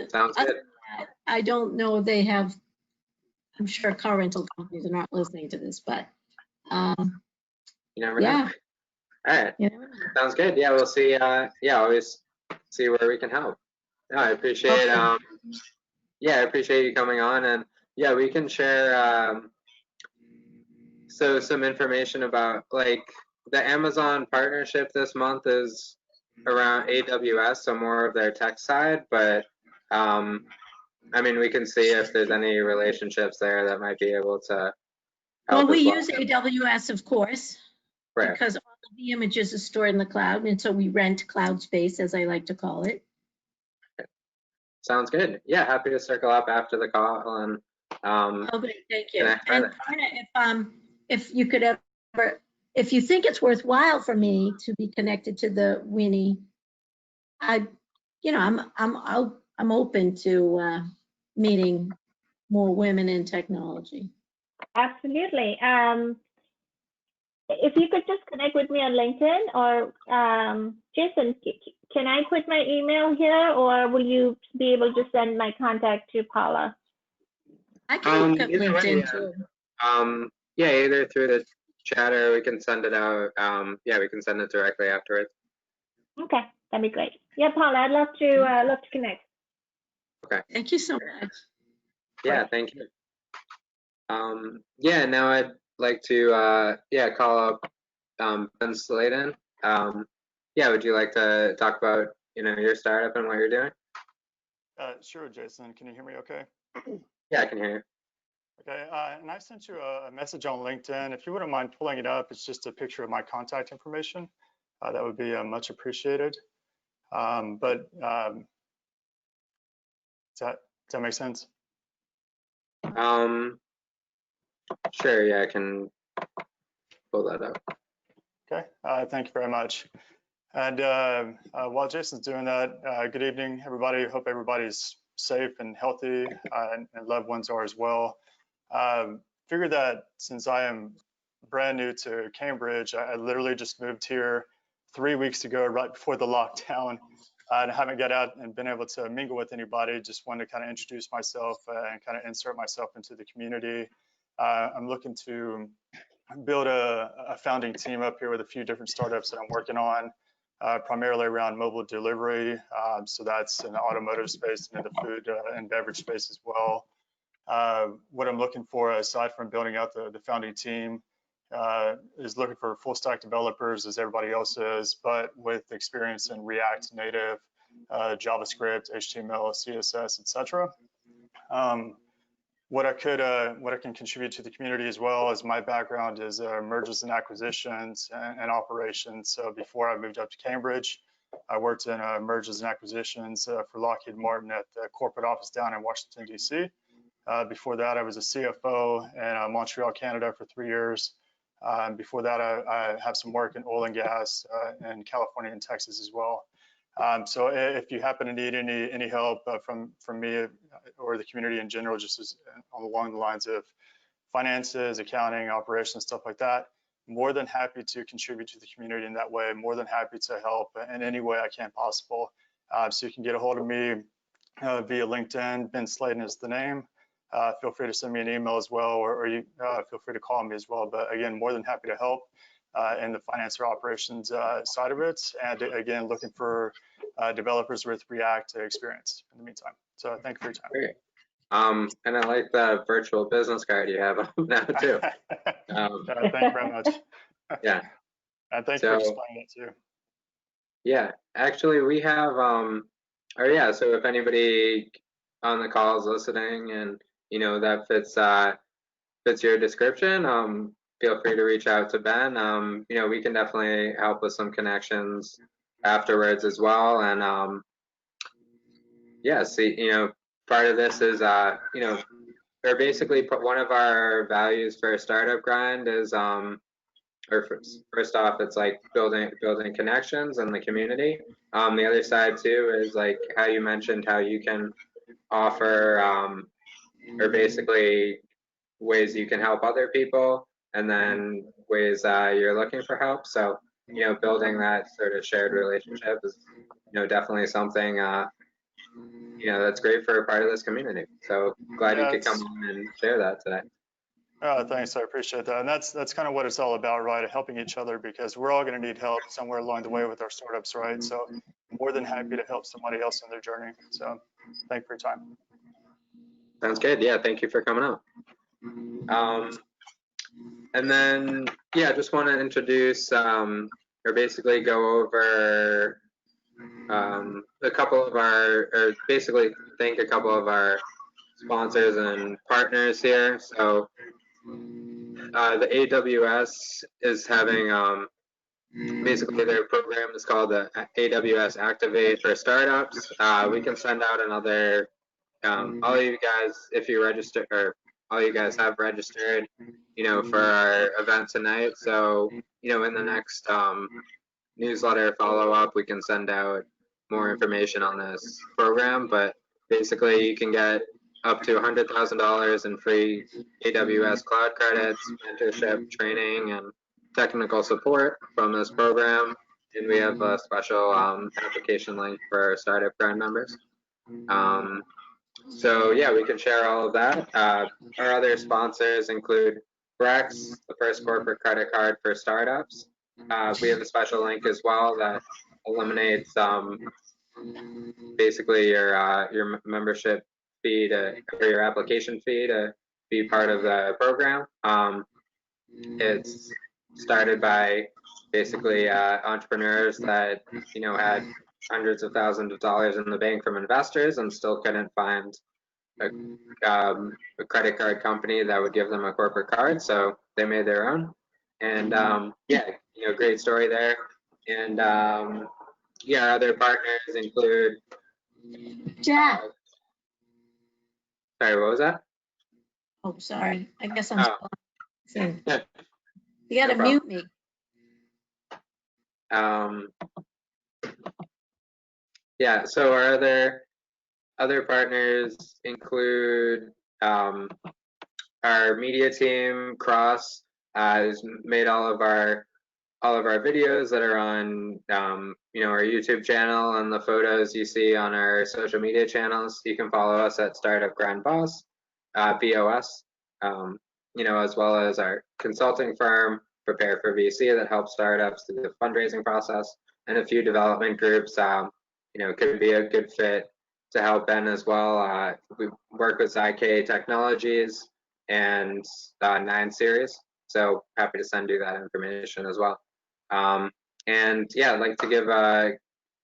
Sounds good. I don't know if they have, I'm sure car rental companies are not listening to this, but You never know. yeah. All right. Yeah. Sounds good. Yeah, we'll see. Yeah, always see where we can help. No, I appreciate. Okay. Yeah, I appreciate you coming on, and yeah, we can share. So some information about like the Amazon partnership this month is around AWS, so more of their tech side, but I mean, we can see if there's any relationships there that might be able to help Well, we as well. use AWS, of course, Right. because all of the images are stored in the cloud, and so we rent cloud space, as I like to call it. Sounds good. Yeah, happy to circle up after the call and Okay, thank you. connect And further. Parna, if you could ever, if you think it's worthwhile for me to be connected to the Winnie, you know, I'm open to meeting more women in technology. Absolutely. If you could just connect with me on LinkedIn, or Jason, can I put my email here, or will you be able to send my contact to Paula? I can look at Either way, LinkedIn too. yeah, either through the chat or we can send it out. Yeah, we can send it directly afterwards. Okay, that'd be great. Yeah, Paula, I'd love to connect. Okay. Thank you so much. Yeah, thank you. Yeah, now I'd like to yeah, call up Ben Sladen. Yeah, would you like to talk about, you know, your startup and what you're doing? Sure, Jason. Can you hear me okay? Yeah, I can hear you. Okay, and I sent you a message on LinkedIn. If you wouldn't mind pulling it up, it's just a picture of my contact information. That would be much appreciated. Does that make sense? Sure, yeah, I can pull that up. Okay, thank you very much. And while Jason's doing that, good evening, everybody. Hope everybody's safe and healthy, and loved ones are as well. Figured that since I am brand new to Cambridge, I literally just moved here 3 weeks ago, right before the lockdown, and I haven't got out and been able to mingle with anybody. Just wanted to kind of introduce myself and kind of insert myself into the community. I'm looking to build a founding team up here with a few different startups that I'm working on, primarily around mobile delivery. So that's in the automotive space and in the food and beverage space as well. What I'm looking for, aside from building out the founding team, is looking for full stack developers as everybody else is, but with experience in React Native, JavaScript, HTML, CSS, etc. what I can contribute to the community as well as my background is mergers and acquisitions and operations. So before I moved up to Cambridge, I worked in mergers and acquisitions for Lockheed Martin at the corporate office down in Washington, D.C. Before that, I was a CFO in Montreal, Canada for 3 years. Before that, I have some work in oil and gas in California and Texas as well. So if you happen to need any help from me or the community in general, just as, along the lines of finances, accounting, operations, stuff like that, more than happy to contribute to the community in that way. More than happy to help in any way I can possible. So you can get a hold of me via LinkedIn. Ben Slayton is the name. Feel free to send me an email as well, or you feel free to call me as well. But again, more than happy to help in the finance or operations side of it. And again, looking for developers with React experience in the meantime. So thank you for your time. Great. And I like the virtual business card you have up now too. Thank you very much. Yeah. And thank you for explaining it too. Yeah, actually we have, or yeah, so if anybody on the call is listening and, you know, that fits your description, feel free to reach out to Ben. You know, we can definitely help with some connections afterwards as well. And yeah, see, you know, part of this is, you know, or basically one of our values for a startup grind is, or first off, it's like building connections in the community. The other side too is like how you mentioned how you can offer, or basically ways you can help other people, and then ways you're looking for help. So, you know, building that sort of shared relationship is, you know, definitely something, you know, that's great for a part of this community. So glad you could come on and share that today. Thanks, I appreciate that. And that's kind of what it's all about, right? Helping each other, because we're all going to need help somewhere along the way with our startups, right? So more than happy to help somebody else in their journey. So thank you for your time. Sounds good. Yeah, thank you for coming out. And then, yeah, I just want to introduce, or basically go over a couple of our, or basically thank a couple of our sponsors and partners here. So the AWS is having, basically their program is called the AWS Activate for Startups. We can send out another, all you guys, if you register, or all you guys have registered, you know, for our event tonight. So, you know, in the next newsletter follow-up, we can send out more information on this program. But basically, you can get up to $100,000 in free AWS cloud credits, mentorship, training, and technical support from this program. And we have a special application link for our Startup Grind members. So yeah, we can share all of that. Our other sponsors include Brex, the first corporate credit card for startups. We have a special link as well that eliminates basically your membership fee or your application fee to be part of the program. It's started by basically entrepreneurs that, you know, had hundreds of thousands of dollars in the bank from investors and still couldn't find a credit card company that would give them a corporate card, so they made their own. And yeah, you know, great story there. And yeah, our other partners include Jack. Sorry, what was that? Oh, sorry. I guess I'm so you gotta No mute me. Yeah, so our other partners include our media team. Kraus has made all of our videos that are on you know, our YouTube channel, and the photos you see on our social media channels. You can follow us at Startup Grind BOSS, BOS, you know, as well as our consulting firm, Prepare for VC, that helps startups through the fundraising process, and a few development groups, you know, could be a good fit to help Ben as well. We work with IK Technologies and 9 Series, so happy to send you that information as well. And yeah, I'd like to give a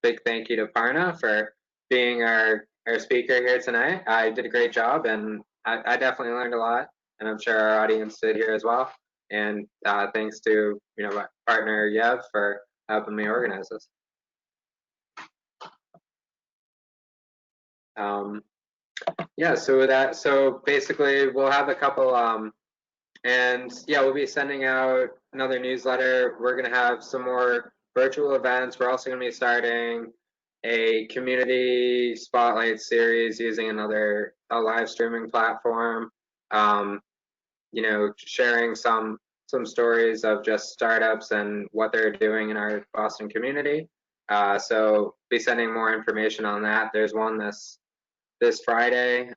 big thank you to Parna for being our speaker here tonight. I did a great job, and I definitely learned a lot, and I'm sure our audience did here as well. And thanks to my partner Yev for helping me organize this. Yeah, so basically we'll have a couple, and yeah, we'll be sending out another newsletter. We're gonna have some more virtual events. We're also gonna be starting a community spotlight series using a live streaming platform. Sharing some stories of just startups and what they're doing in our Boston community. So be sending more information on that. There's one this Friday.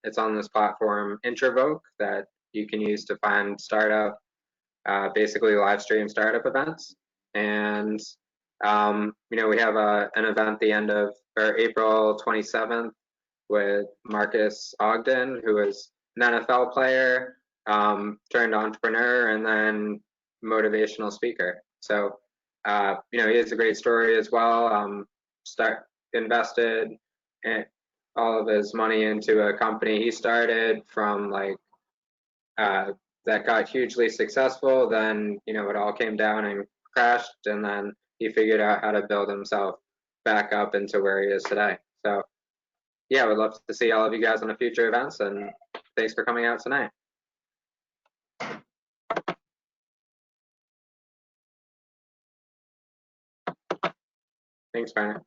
It's on this platform, Introvoke, that you can use to find startup, basically live stream startup events. And we have an event the end of April 27th with Marcus Ogden, who is an NFL player, turned entrepreneur, and then motivational speaker. So he has a great story as well. Invested all of his money into a company he started from that got hugely successful. Then it all came down and crashed, and then he figured out how to build himself back up into where he is today. So yeah, we'd love to see all of you guys on the future events, and thanks for coming out tonight. Thanks, Parna.